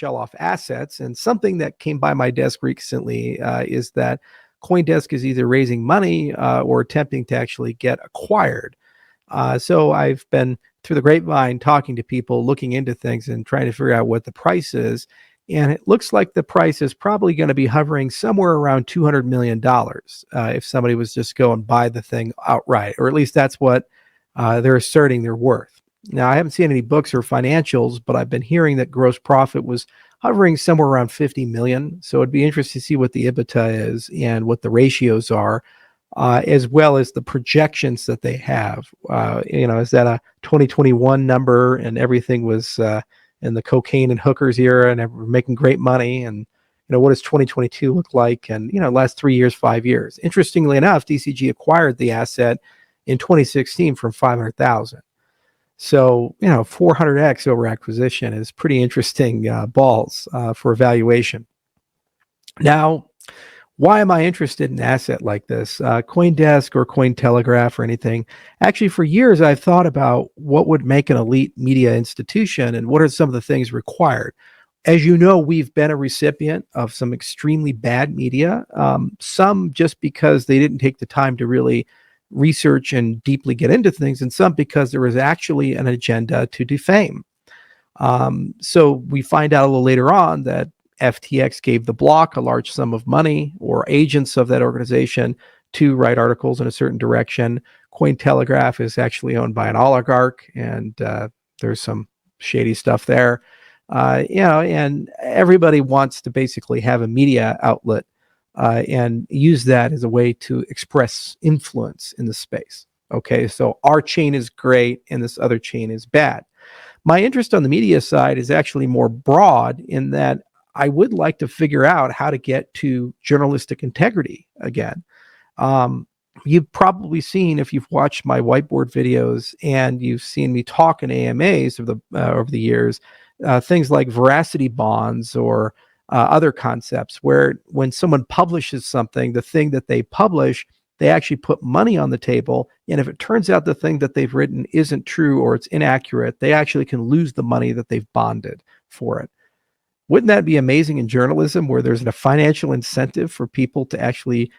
off assets. And something that came by my desk recently is that Coindesk is either raising money or attempting to actually get acquired. So I've been through the grapevine talking to people, looking into things and trying to figure out what the price is. And it looks like the price is probably going to be hovering somewhere around $200 million if somebody was just go and buy the thing outright, or at least that's what they're asserting they're worth. Now, I haven't seen any books or financials, but I've been hearing that gross profit was hovering somewhere around 50 million. So it'd be interesting to see what the EBITDA is and what the ratios are, as well as the projections that they have. Is that a 2021 number and everything was in the cocaine and hookers era and we're making great money? And, what does 2022 look like? And, last 3 years, 5 years. Interestingly enough, DCG acquired the asset in 2016 from 500,000. So, 400x over acquisition is pretty interesting balls for evaluation. Now, why am I interested in an asset like this? Coindesk or Cointelegraph or anything. Actually, for years, I've thought about what would make an elite media institution and what are some of the things required. As you know, we've been a recipient of some extremely bad media, some just because they didn't take the time to really research and deeply get into things, and some because there was actually an agenda to defame. So we find out a little later on that FTX gave the block a large sum of money or agents of that organization to write articles in a certain direction. Cointelegraph is actually owned by an oligarch, and there's some shady stuff there. And everybody wants to basically have a media outlet and use that as a way to express influence in the space. Okay, so our chain is great and this other chain is bad. My interest on the media side is actually more broad in that I would like to figure out how to get to journalistic integrity again. You've probably seen, if you've watched my whiteboard videos and you've seen me talk in AMAs over the years, things like veracity bonds or other concepts where when someone publishes something, the thing that they publish, they actually put money on the table. And if it turns out the thing that they've written isn't true or it's inaccurate, they actually can lose the money that they've bonded for it. Wouldn't that be amazing in journalism where there's a financial incentive for people to actually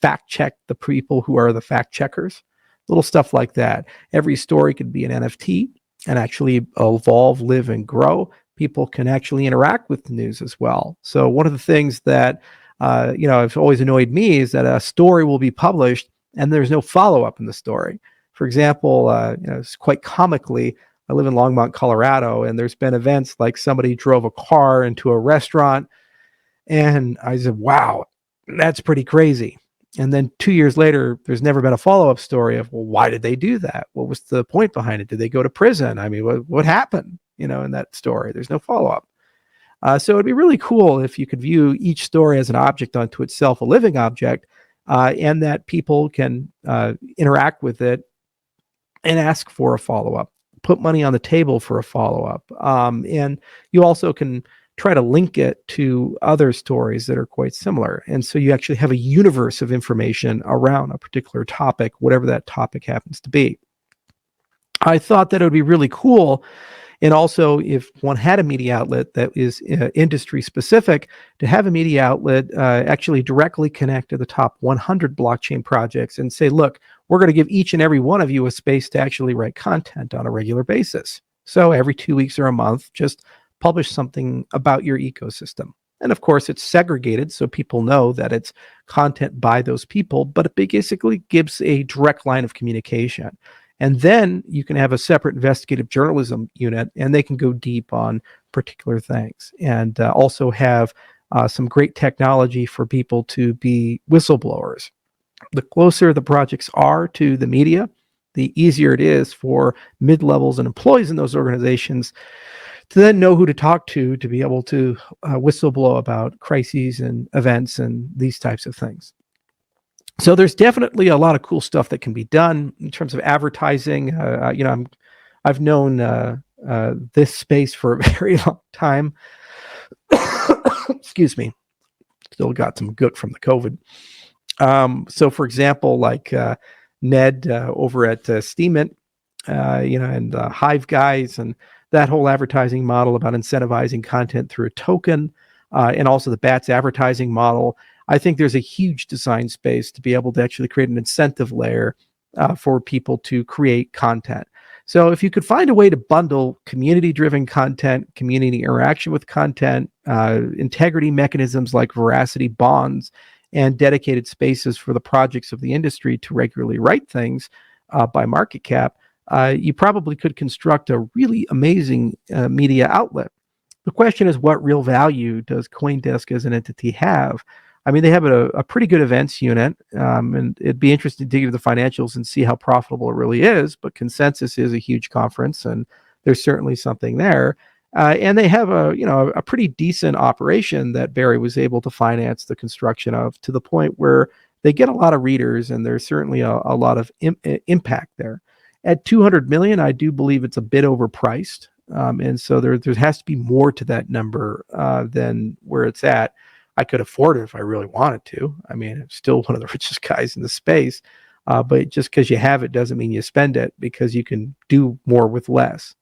fact check the people who are the fact checkers? Little stuff like that. Every story could be an NFT and actually evolve, live, and grow. People can actually interact with the news as well. So one of the things that have always annoyed me is that a story will be published and there's no follow-up in the story. For example, it's quite comically, I live in Longmont, Colorado, and there's been events like somebody drove a car into a restaurant, and I said, wow, that's pretty crazy. And then 2 years later, there's never been a follow-up story of, well, why did they do that? What was the point behind it? Did they go to prison? I mean, what happened, in that story? There's no follow-up. So it'd be really cool if you could view each story as an object unto itself, a living object, and that people can interact with it and ask for a follow-up, put money on the table for a follow-up. And you also can try to link it to other stories that are quite similar. And so you actually have a universe of information around a particular topic, whatever that topic happens to be. I thought that it would be really cool. And also, if one had a media outlet that is industry specific, to have a media outlet actually directly connect to the top 100 blockchain projects and say, look, we're going to give each and every one of you a space to actually write content on a regular basis. So every 2 weeks or a month, just publish something about your ecosystem. And of course, it's segregated so people know that it's content by those people, but it basically gives a direct line of communication. And then you can have a separate investigative journalism unit, and they can go deep on particular things, and also have some great technology for people to be whistleblowers. The closer the projects are to the media, the easier it is for mid-levels and employees in those organizations to then know who to talk to be able to whistleblow about crises and events and these types of things. So there's definitely a lot of cool stuff that can be done in terms of advertising. I've known this space for a very long time. Excuse me. Still got some gook from the COVID. So for example, like Ned over at Steemit, and the Hive guys and that whole advertising model about incentivizing content through a token, and also the BATS advertising model. I think there's a huge design space to be able to actually create an incentive layer for people to create content. So if you could find a way to bundle community-driven content, community interaction with content, integrity mechanisms like veracity bonds, and dedicated spaces for the projects of the industry to regularly write things by market cap, you probably could construct a really amazing media outlet. The question is, what real value does Coindesk as an entity have? I mean, they have a pretty good events unit, and it'd be interesting to dig into the financials and see how profitable it really is. But Consensus is a huge conference, and there's certainly something there. And they have a pretty decent operation that Barry was able to finance the construction of, to the point where they get a lot of readers, and there's certainly a lot of impact there. At 200 million, I do believe it's a bit overpriced, and so there has to be more to that number than where it's at. I could afford it if I really wanted to. I mean, I'm still one of the richest guys in the space, but just because you have it doesn't mean you spend it, because you can do more with less.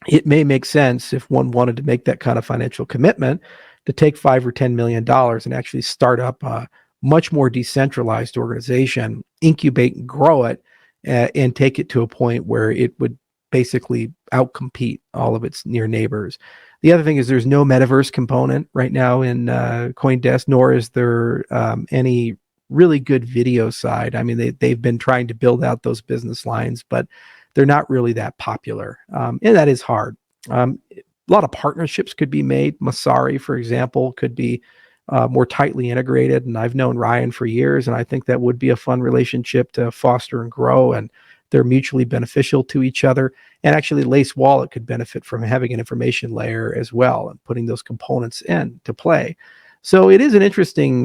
It may make sense, if one wanted to make that kind of financial commitment, to take $5 or $10 million and actually start up a much more decentralized organization, incubate and grow it, and take it to a point where it would basically outcompete all of its near neighbors. The other thing is, there's no metaverse component right now in Coindesk, nor is there any really good video side. I mean, they've been trying to build out those business lines, but they're not really that popular, and that is hard. A lot of partnerships could be made. Masari, for example, could be more tightly integrated, and I've known Ryan for years, and I think that would be a fun relationship to foster and grow, and they're mutually beneficial to each other. And actually, Lace Wallet could benefit from having an information layer as well, and putting those components in to play. So it is an interesting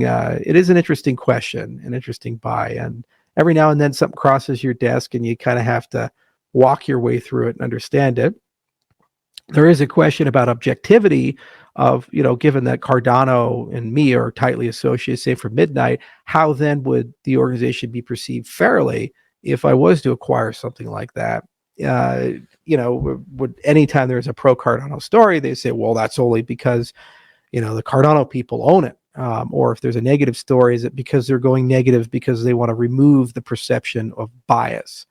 question, an interesting buy. And every now and then something crosses your desk, and you kind of have to walk your way through it and understand it. There is a question about objectivity of, given that Cardano and me are tightly associated, say for Midnight, how then would the organization be perceived fairly if I was to acquire something like that? Would anytime there's a pro Cardano story, they say, well, that's only because, the Cardano people own it. Or if there's a negative story, is it because they're going negative because they want to remove the perception of bias?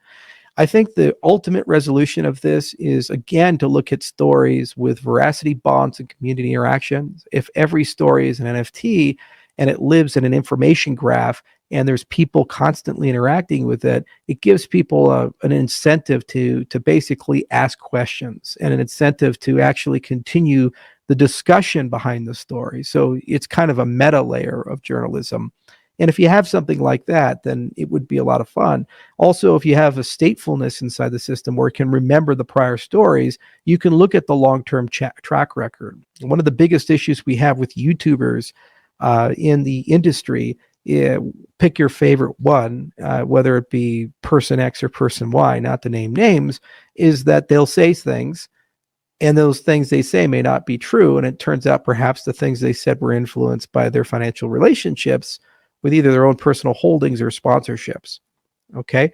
I think the ultimate resolution of this is, again, to look at stories with veracity bonds and community interactions. If every story is an NFT and it lives in an information graph, and there's people constantly interacting with it, it gives people an incentive to basically ask questions, and an incentive to actually continue the discussion behind the story. So it's kind of a meta layer of journalism. And if you have something like that, then it would be a lot of fun. Also, if you have a statefulness inside the system where it can remember the prior stories, you can look at the long-term track record. One of the biggest issues we have with YouTubers in the industry, pick your favorite one, whether it be person X or person Y, not to name names, is that they'll say things, and those things they say may not be true. And it turns out perhaps the things they said were influenced by their financial relationships with either their own personal holdings or sponsorships. Okay.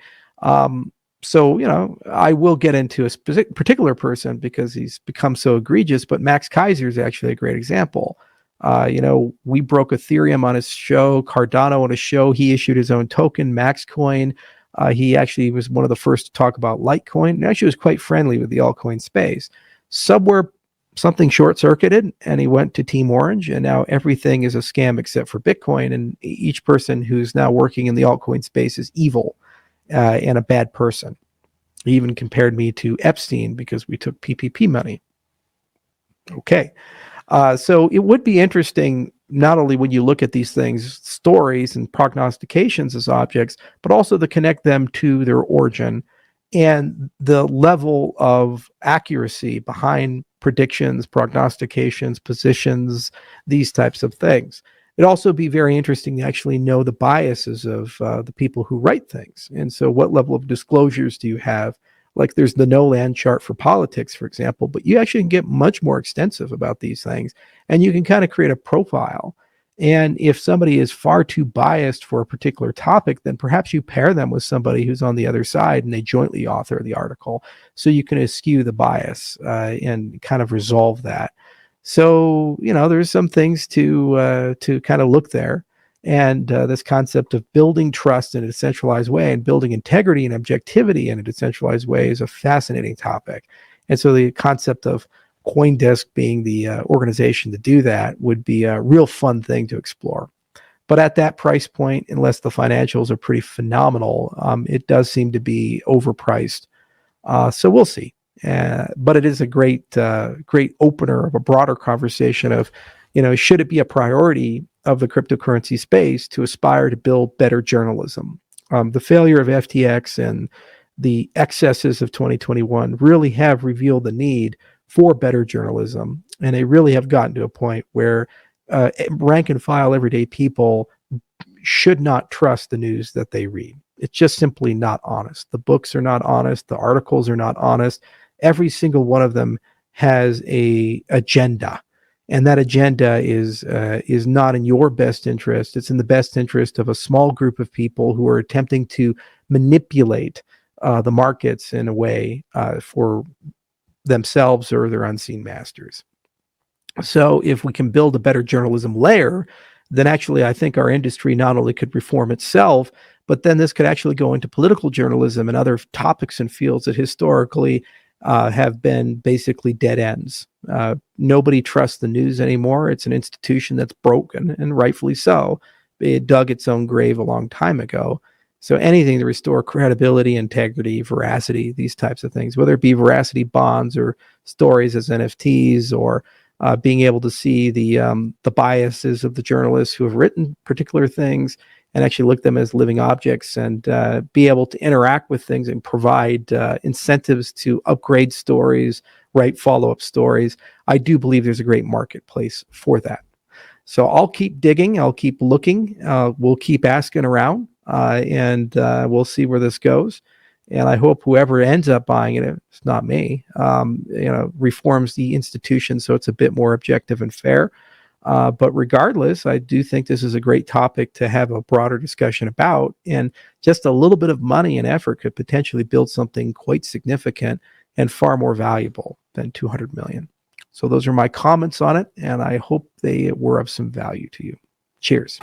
So, I will get into a particular person because he's become so egregious, but Max Kaiser is actually a great example. We broke Ethereum on his show, Cardano on his show. He issued his own token, MaxCoin. He actually was one of the first to talk about Litecoin, and actually was quite friendly with the altcoin space. Somewhere something short-circuited, and he went to Team Orange, and now everything is a scam except for Bitcoin, and each person who's now working in the altcoin space is evil and a bad person. He even compared me to Epstein because we took PPP money. Okay. So it would be interesting, not only when you look at these things, stories and prognostications as objects, but also to connect them to their origin and the level of accuracy behind predictions, prognostications, positions, these types of things. It'd also be very interesting to actually know the biases of the people who write things. And so what level of disclosures do you have? Like there's the no land chart for politics, for example, but you actually can get much more extensive about these things, and you can kind of create a profile. And if somebody is far too biased for a particular topic, then perhaps you pair them with somebody who's on the other side and they jointly author the article. So you can eschew the bias and kind of resolve that. So, there's some things to kind of look there. And this concept of building trust in a decentralized way and building integrity and objectivity in a decentralized way is a fascinating topic. And so the concept of Coindesk being the organization to do that would be a real fun thing to explore. But at that price point, unless the financials are pretty phenomenal, it does seem to be overpriced. So we'll see. But it is a great opener of a broader conversation of, should it be a priority of the cryptocurrency space to aspire to build better journalism? The failure of FTX and the excesses of 2021 really have revealed the need for better journalism. And they really have gotten to a point where rank and file everyday people should not trust the news that they read. It's just simply not honest. The books are not honest. The articles are not honest. Every single one of them has a agenda. And that agenda is not in your best interest. It's in the best interest of a small group of people who are attempting to manipulate the markets in a way for themselves or their unseen masters. So if we can build a better journalism layer, then actually I think our industry not only could reform itself, but then this could actually go into political journalism and other topics and fields that historically have been basically dead ends. Nobody trusts the news anymore. It's an institution that's broken, and rightfully so. It dug its own grave a long time ago. So anything to restore credibility, integrity, veracity, these types of things, whether it be veracity bonds or stories as NFTs, or being able to see the biases of the journalists who have written particular things and actually look at them as living objects, and be able to interact with things and provide incentives to upgrade stories, write follow-up stories. I do believe there's a great marketplace for that. So I'll keep digging. I'll keep looking. We'll keep asking around. And we'll see where this goes. And I hope whoever ends up buying it, it's not me, reforms the institution so it's a bit more objective and fair. But regardless, I do think this is a great topic to have a broader discussion about. And just a little bit of money and effort could potentially build something quite significant and far more valuable than 200 million. So those are my comments on it, and I hope they were of some value to you. Cheers.